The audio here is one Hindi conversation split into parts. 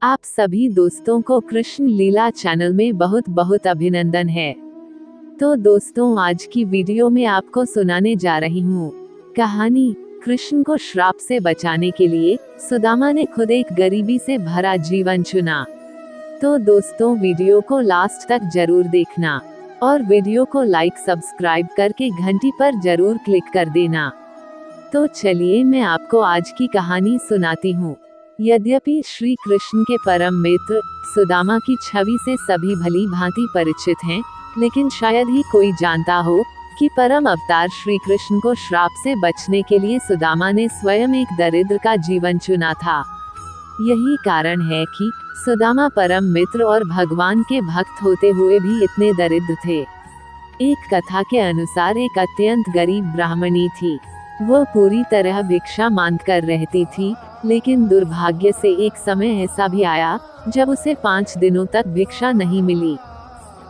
आप सभी दोस्तों को कृष्ण लीला चैनल में बहुत बहुत अभिनंदन है। तो दोस्तों, आज की वीडियो में आपको सुनाने जा रही हूँ कहानी। कृष्ण को श्राप से बचाने के लिए सुदामा ने खुद एक गरीबी से भरा जीवन चुना। तो दोस्तों, वीडियो को लास्ट तक जरूर देखना और वीडियो को लाइक सब्सक्राइब करके घंटी पर जरूर क्लिक कर देना। तो चलिए मैं आपको आज की कहानी सुनाती हूँ। यद्यपि श्री कृष्ण के परम मित्र सुदामा की छवि से सभी भली भांति परिचित हैं, लेकिन शायद ही कोई जानता हो कि परम अवतार श्री कृष्ण को श्राप से बचने के लिए सुदामा ने स्वयं एक दरिद्र का जीवन चुना था। यही कारण है कि सुदामा परम मित्र और भगवान के भक्त होते हुए भी इतने दरिद्र थे। एक कथा के अनुसार एक अत्यंत गरीब ब्राह्मणी थी। वह पूरी तरह भिक्षा मांग कर रहती थी, लेकिन दुर्भाग्य से एक समय ऐसा भी आया जब उसे 5 दिनों तक भिक्षा नहीं मिली।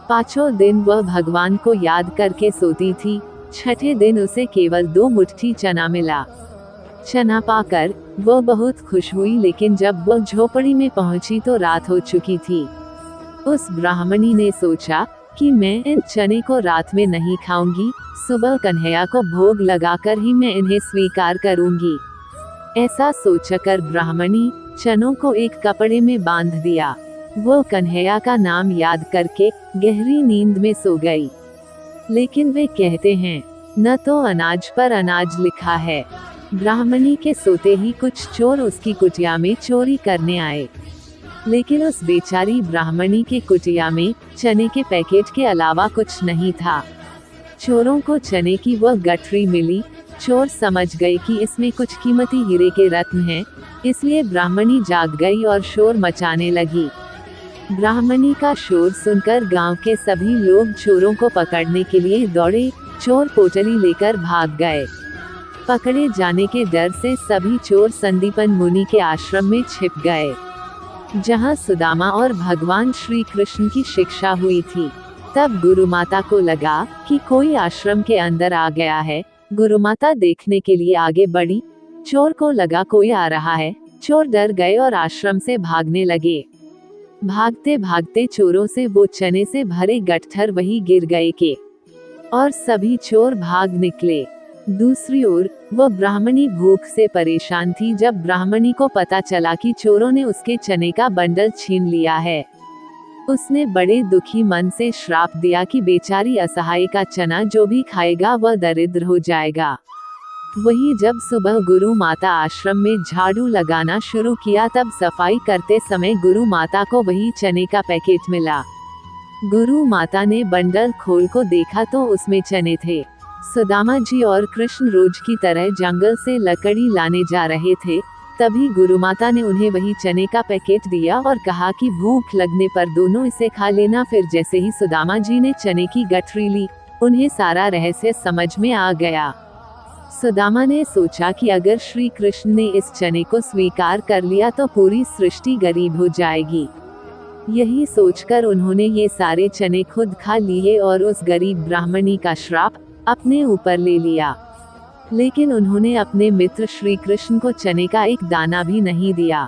5 दिन वह भगवान को याद करके सोती थी। 6ठे दिन उसे केवल 2 मुट्ठी चना मिला। चना पाकर वह बहुत खुश हुई, लेकिन जब वह झोपड़ी में पहुंची तो रात हो चुकी थी। उस ब्राह्मणी ने सोचा कि मैं इन चने को रात में नहीं खाऊंगी, सुबह कन्हैया को भोग लगाकर ही मैं इन्हें स्वीकार करूंगी। ऐसा सोचकर ब्राह्मणी चनों को एक कपड़े में बांध दिया। वो कन्हैया का नाम याद करके गहरी नींद में सो गई। लेकिन वे कहते हैं, न तो अनाज पर अनाज लिखा है। ब्राह्मणी के सोते ही कुछ चोर उसकी कुटिया में चोरी करने आए, लेकिन उस बेचारी ब्राह्मणी के कुटिया में चने के पैकेट के अलावा कुछ नहीं था। चोरों को चने की वह गठरी मिली। चोर समझ गए कि इसमें कुछ कीमती हीरे के रत्न हैं, इसलिए ब्राह्मणी जाग गई और शोर मचाने लगी। ब्राह्मणी का शोर सुनकर गांव के सभी लोग चोरों को पकड़ने के लिए दौड़े। चोर पोटली लेकर भाग गए। पकड़े जाने के डर से सभी चोर संदीपन मुनि के आश्रम में छिप गए, जहां सुदामा और भगवान श्री कृष्ण की शिक्षा हुई थी। तब गुरु माता को लगा कि कोई आश्रम के अंदर आ गया है। गुरु माता देखने के लिए आगे बढ़ी। चोर को लगा कोई आ रहा है। चोर डर गए और आश्रम से भागने लगे। भागते भागते चोरों से वो चने से भरे गट्ठर वही गिर गए के और सभी चोर भाग निकले। दूसरी ओर वो ब्राह्मणी भूख से परेशान थी। जब ब्राह्मणी को पता चला कि चोरों ने उसके चने का बंडल छीन लिया है, उसने बड़े दुखी मन से श्राप दिया कि बेचारी असहाय का चना जो भी खाएगा वह दरिद्र हो जाएगा। वही जब सुबह गुरु माता आश्रम में झाड़ू लगाना शुरू किया, तब सफाई करते समय गुरु माता को वही चने का पैकेट मिला। गुरु माता ने बंडल खोल को देखा तो उसमें चने थे। सुदामा जी और कृष्ण रोज की तरह जंगल से लकड़ी लाने जा रहे थे। तभी गुरु माता ने उन्हें वही चने का पैकेट दिया और कहा कि भूख लगने पर दोनों इसे खा लेना। फिर जैसे ही सुदामा जी ने चने की गठरी ली, उन्हें सारा रहस्य समझ में आ गया। सुदामा ने सोचा कि अगर श्री कृष्ण ने इस चने को स्वीकार कर लिया तो पूरी सृष्टि गरीब हो जाएगी। यही सोचकर उन्होंने ये सारे चने खुद खा लिए और उस गरीब ब्राह्मणी का श्राप अपने ऊपर ले लिया। लेकिन उन्होंने अपने मित्र श्री कृष्ण को चने का एक दाना भी नहीं दिया।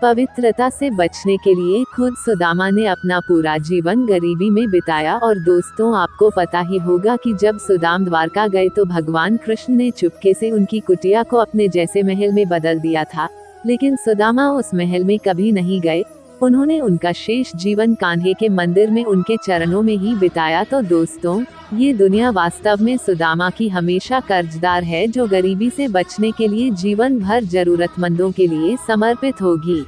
पवित्रता से बचने के लिए खुद सुदामा ने अपना पूरा जीवन गरीबी में बिताया। और दोस्तों, आपको पता ही होगा कि जब सुदाम द्वारका गए तो भगवान कृष्ण ने चुपके से उनकी कुटिया को अपने जैसे महल में बदल दिया था, लेकिन सुदामा उस महल में कभी नहीं गए। उन्होंने उनका शेष जीवन कान्हे के मंदिर में उनके चरणों में ही बिताया। तो दोस्तों, ये दुनिया वास्तव में सुदामा की हमेशा कर्जदार है, जो गरीबी से बचने के लिए जीवन भर जरूरतमंदों के लिए समर्पित होगी।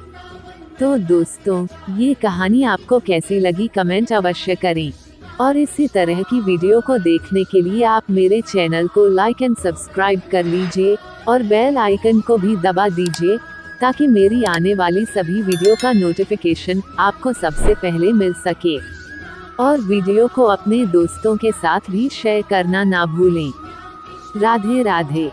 तो दोस्तों, ये कहानी आपको कैसी लगी कमेंट अवश्य करें, और इसी तरह की वीडियो को देखने के लिए आप मेरे चैनल को लाइक एंड सब्सक्राइब कर लीजिए और बेल आइकन को भी दबा दीजिए, ताकि मेरी आने वाली सभी वीडियो का नोटिफिकेशन आपको सबसे पहले मिल सके। और वीडियो को अपने दोस्तों के साथ भी शेयर करना ना भूलें। राधे राधे।